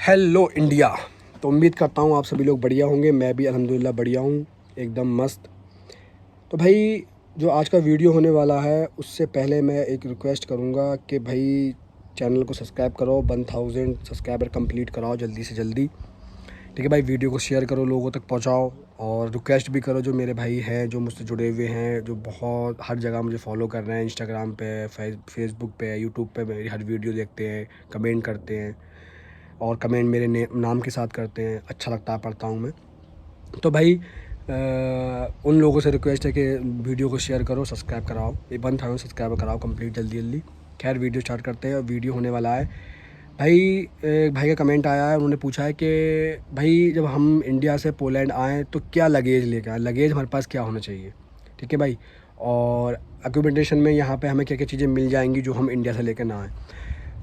Hello India. तो उम्मीद करता हूँ आप सभी लोग बढ़िया होंगे। मैं भी अल्हम्दुलिल्लाह बढ़िया हूँ, एकदम मस्त। तो भाई जो आज का वीडियो होने वाला है उससे पहले मैं एक रिक्वेस्ट करूँगा कि भाई चैनल को सब्सक्राइब करो, 1000 सब्सक्राइबर कंप्लीट कराओ जल्दी से जल्दी। ठीक है भाई, वीडियो को शेयर करो, लोगों तक पहुँचाओ और रिक्वेस्ट भी करो जो मेरे भाई हैं जो मुझसे जुड़े हुए हैं, जो बहुत हर जगह मुझे फॉलो कर रहे हैं, इंस्टाग्राम पे, फेसबुक पे, यूट्यूब पे मेरी हर वीडियो देखते हैं, कमेंट करते हैं और कमेंट मेरे नाम के साथ करते हैं। अच्छा लगता है, पढ़ता हूँ मैं। तो भाई उन लोगों से रिक्वेस्ट है कि वीडियो को शेयर करो, सब्सक्राइब कराओ, ये 1000 सब्सक्राइबर कराओ कंप्लीट जल्दी जल्दी। खैर वीडियो स्टार्ट करते हैं और वीडियो होने वाला है। भाई एक भाई का कमेंट आया है, उन्होंने पूछा है कि भाई जब हम इंडिया से पोलैंड आएँ तो क्या लगेज लेकर आएँ, लगेज हमारे पास क्या होना चाहिए। ठीक है भाई, और अकोमोडेशन में यहाँ पे हमें क्या क्या चीज़ें मिल जाएंगी जो हम इंडिया से लेकर ना आएँ।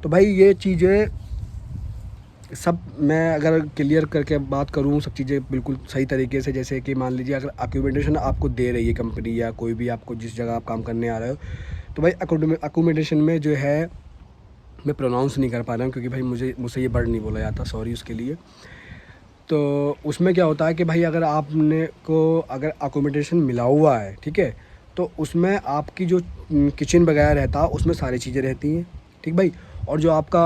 तो भाई ये चीज़ें सब मैं अगर क्लियर करके बात करूँ, सब चीज़ें बिल्कुल सही तरीके से। जैसे कि मान लीजिए अगर अकोमोडेशन आपको दे रही है कंपनी या कोई भी आपको जिस जगह आप काम करने आ रहे हो, तो भाई अकोमोडेशन में जो है, मैं प्रोनाउंस नहीं कर पा रहा हूँ क्योंकि भाई मुझसे ये वर्ड नहीं बोला जाता, सॉरी उसके लिए। तो उसमें क्या होता है कि भाई अगर आपने को अगर अकोमोडेशन मिला हुआ है, ठीक है, तो उसमें आपकी जो किचन वगैरह रहता है उसमें सारी चीज़ें रहती हैं। ठीक भाई, और जो आपका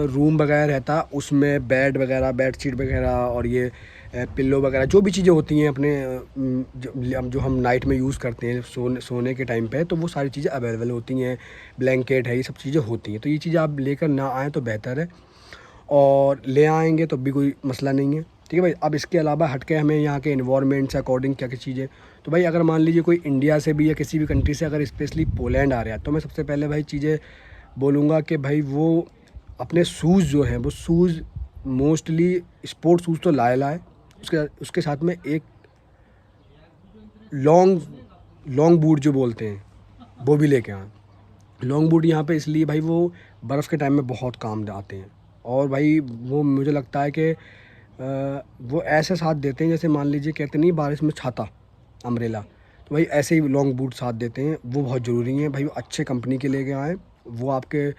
रूम वगैरह रहता है उसमें बेड वगैरह, बेडशीट वगैरह और ये पिल्लो वगैरह जो भी चीज़ें होती हैं अपने जो हम नाइट में यूज़ करते हैं सोने के टाइम पे, तो वो सारी चीज़ें अवेलेबल होती हैं। ब्लैंकेट है, ये सब चीज़ें होती हैं। तो ये चीज़ें आप लेकर ना आएँ तो बेहतर है, और ले आएँगे तो भी कोई मसला नहीं है। ठीक है भाई, अब इसके अलावा हट के हमें यहाँ के इन्वायरमेंट से अकॉर्डिंग क्या क्या चीज़ें। तो भाई अगर मान लीजिए कोई इंडिया से भी या किसी भी कंट्री से अगर स्पेशली पोलैंड आ रहा है, तो मैं सबसे पहले भाई चीज़ें बोलूँगा कि भाई वो अपने शूज़ जो हैं वो शूज़ मोस्टली स्पोर्ट्स शूज़ तो लाए लाए, उसके उसके साथ में एक लॉन्ग लॉन्ग बूट जो बोलते हैं वो भी लेके आएँ। लॉन्ग बूट यहाँ पे इसलिए भाई वो बर्फ़ के टाइम में बहुत काम आते हैं, और भाई वो मुझे लगता है कि वो ऐसे साथ देते हैं जैसे मान लीजिए कहते नहीं बारिश में छाता, अम्ब्रेला। तो भाई ऐसे ही लॉन्ग बूट साथ देते हैं, वो बहुत ज़रूरी हैं भाई। वो अच्छे कंपनी के लेके आएँ, वो आपके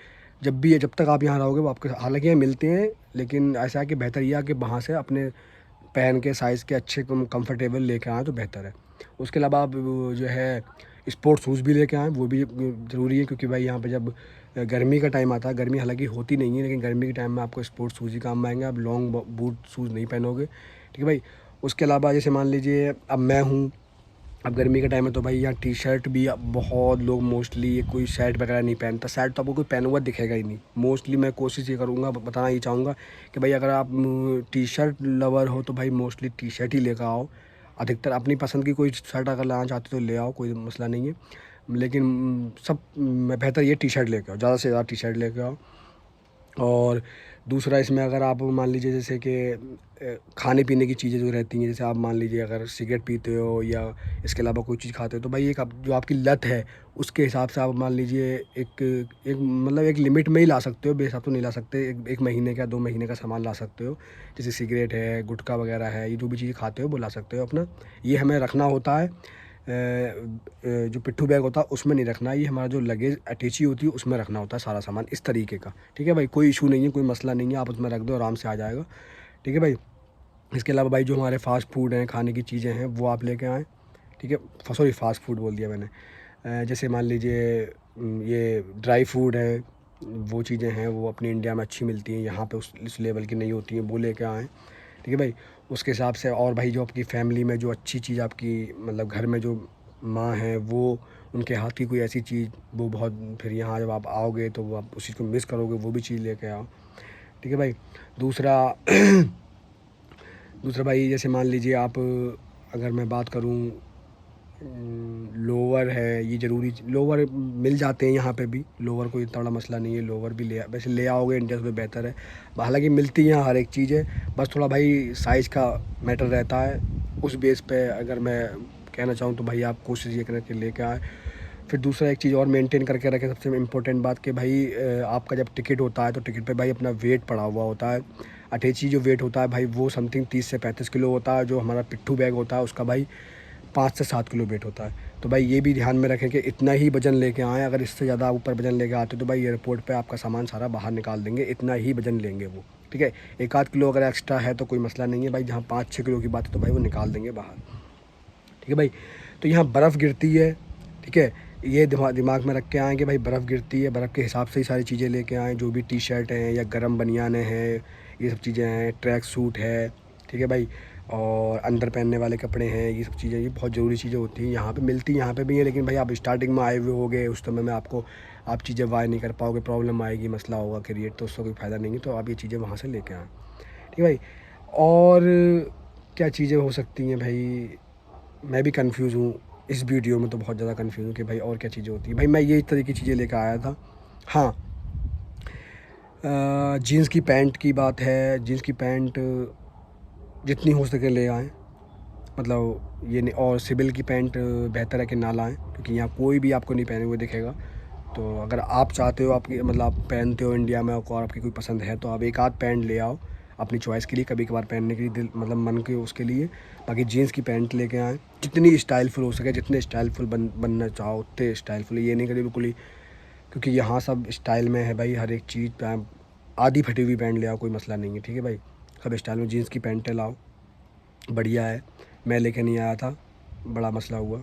जब तक आप यहाँ रहोगे वो आपके, हालांकि यहाँ मिलते हैं, लेकिन ऐसा है कि बेहतर यह है कि वहाँ से अपने पहन के साइज़ के अच्छे कंफर्टेबल लेके आएँ तो बेहतर है। उसके अलावा आप जो है स्पोर्ट्स शूज़ भी लेके आएँ, वो भी ज़रूरी है क्योंकि भाई यहाँ पे जब गर्मी का टाइम आता है, गर्मी हालांकि होती नहीं है लेकिन गर्मी के टाइम में आपको स्पोर्ट्स शूज़ ही काम आएंगे, आप लॉन्ग बूट शूज़ नहीं पहनोगे। ठीक है भाई, उसके अलावा जैसे मान लीजिए अब मैं हूँ, अब गर्मी का टाइम है तो भाई यहाँ टी शर्ट भी अब बहुत लोग मोस्टली, कोई शर्ट वगैरह नहीं पहनता। शर्ट तो आपको कोई पहना हुआ दिखेगा ही नहीं। मोस्टली मैं कोशिश ये करूँगा, बताना ये चाहूँगा कि भाई अगर आप टी शर्ट लवर हो तो भाई मोस्टली टी शर्ट ही लेकर आओ। अधिकतर अपनी पसंद की कोई शर्ट अगर लाना चाहते हो तो ले आओ, कोई मसला नहीं है, लेकिन सब बेहतर ये टी शर्ट लेकर आओ, ज़्यादा से ज़्यादा टी शर्ट लेकर आओ। और दूसरा इसमें अगर आप मान लीजिए जैसे कि खाने पीने की चीज़ें जो रहती हैं, जैसे आप मान लीजिए अगर सिगरेट पीते हो या इसके अलावा कोई चीज़ खाते हो, तो भाई एक आप जो आपकी लत है उसके हिसाब से आप मान लीजिए एक एक मतलब एक लिमिट में ही ला सकते हो, बेहिसाब तो नहीं ला सकते। एक महीने का 2 महीने का सामान ला सकते हो, जैसे सिगरेट है, गुटखा वगैरह है, ये जो भी चीज़ें खाते हो वो ला सकते हो अपना। ये हमें रखना होता है, जो पिट्ठू बैग होता है उसमें नहीं रखना, ये हमारा जो लगेज अटैची होती है उसमें रखना होता है सारा सामान इस तरीके का। ठीक है भाई, कोई इशू नहीं है, कोई मसला नहीं है, आप उसमें रख दो आराम से आ जाएगा। ठीक है भाई, इसके अलावा भाई जो हमारे फास्ट फूड हैं, खाने की चीज़ें हैं, वो आप लेके आएँ। ठीक है, सॉरी फास्ट फूड बोल दिया मैंने। जैसे मान लीजिए ये ड्राई फूड है, वो चीज़ें हैं वो अपनी इंडिया में अच्छी मिलती हैं, यहाँ पे उस लेवल की नहीं होती हैं, वो लेके आएँ। ठीक है भाई, उसके हिसाब से। और भाई जो आपकी फ़ैमिली में जो अच्छी चीज़ आपकी मतलब घर में जो माँ है, वो उनके हाथ की कोई ऐसी चीज़ वो बहुत, फिर यहाँ जब आप आओगे तो वो आप उस चीज़ को मिस करोगे, वो भी चीज़ लेके आओ। ठीक है भाई, दूसरा दूसरा भाई जैसे मान लीजिए आप, अगर मैं बात करूँ, लोवर है, ये ज़रूरी लोवर मिल जाते हैं यहाँ पे भी, लोवर कोई इतना बड़ा मसला नहीं है, लोवर भी वैसे ले आओगे इंडिया से तो बेहतर है। हालांकि मिलती है यहाँ हर एक चीज़ है, बस थोड़ा भाई साइज़ का मैटर रहता है। उस बेस पे अगर मैं कहना चाहूँ तो भाई आप कोशिश ये करें कि लेके आए। फिर दूसरा एक चीज़ और मेंटेन करके रखें, सबसे इम्पोर्टेंट बात कि भाई आपका जब टिकट होता है तो टिकट पे भाई अपना वेट पड़ा हुआ होता है। अटैची जो वेट होता है भाई वो समथिंग 30 से 35 किलो होता है। जो हमारा पिट्ठू बैग होता है उसका भाई 5 से 7 किलो वेट होता है। तो भाई ये भी ध्यान में रखें कि इतना ही वज़न लेके आएँ। अगर इससे ज़्यादा ऊपर वज़न लेके आते तो भाई एयरपोर्ट पे आपका सामान सारा बाहर निकाल देंगे, इतना ही वज़न लेंगे वो। ठीक है। 1 आध किलो अगर एक्स्ट्रा है तो कोई मसला नहीं है भाई, जहाँ 5-6 किलो की बात है तो भाई वो निकाल देंगे बाहर, ठीक है भाई। तो यहाँ बर्फ़ गिरती है, ठीक है, ये दिमाग में रख के आएँ कि भाई बर्फ़ गिरती है, बर्फ़ के हिसाब से ही सारी चीज़ें लेके आएँ, जो भी टी शर्ट हैं या गर्म बनियानें हैं, ये सब चीज़ें हैं, ट्रैक सूट है, ठीक है भाई, और अंदर पहनने वाले कपड़े हैं, ये सब चीज़ें, ये बहुत ज़रूरी चीज़ें होती हैं, यहाँ पे मिलती यहाँ पे भी हैं। लेकिन भाई आप स्टार्टिंग में आए हुए होगे, उस समय में आप चीज़ें बाय नहीं कर पाओगे, प्रॉब्लम आएगी, मसला होगा क्रिएट, तो उसका कोई फ़ायदा नहीं है। तो आप ये चीज़ें वहाँ से लेके आएँ, ठीक है भाई। और क्या चीज़ें हो सकती हैं भाई, मैं भी कंफ्यूज हूँ इस वीडियो में, तो बहुत ज़्यादा कंफ्यूज हूँ कि भाई और क्या चीज़ें होती हैं भाई। मैं ये इस तरह की चीज़ें लेकर आया था। हाँ, जीन्स की पैंट की बात है, जीन्स की पैंट जितनी हो सके ले आएँ, मतलब ये नहीं, और सिबिल की पैंट बेहतर है कि ना लाएँ, क्योंकि यहाँ कोई भी आपको नहीं पहने हुए दिखेगा। तो अगर आप चाहते हो, आपकी मतलब आप पहनते हो इंडिया में और आपकी कोई पसंद है, तो आप 1 आध पैंट ले आओ अपनी चॉइस के लिए, कभी कभार पहनने के लिए, दिल मतलब मन के उसके लिए। बाकी जीन्स की पैंट लेके आएँ, जितनी स्टाइलफुल हो सके, जितने स्टाइलफुल बनना चाहो उतने स्टाइलफुल, ये नहीं करिए बिल्कुल ही, क्योंकि यहाँ सब स्टाइल में है भाई, हर एक चीज़। आधी फटी हुई पैंट ले आओ, कोई मसला नहीं है, ठीक है भाई, सब स्टाइल में। जीन्स की पैंटें लाओ, बढ़िया है। मैं लेके नहीं आया था, बड़ा मसला हुआ।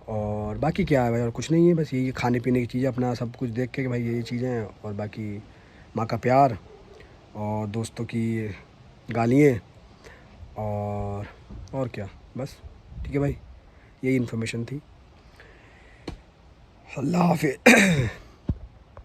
और बाकी क्या है भाई, और कुछ नहीं है, बस यही खाने पीने की चीज़ें, अपना सब कुछ देख के कि भाई ये चीज़ें हैं, और बाकी माँ का प्यार और दोस्तों की गालियाँ, और क्या, बस, ठीक है भाई, यही इन्फॉर्मेशन थी। अल्लाह हाफ़िज़।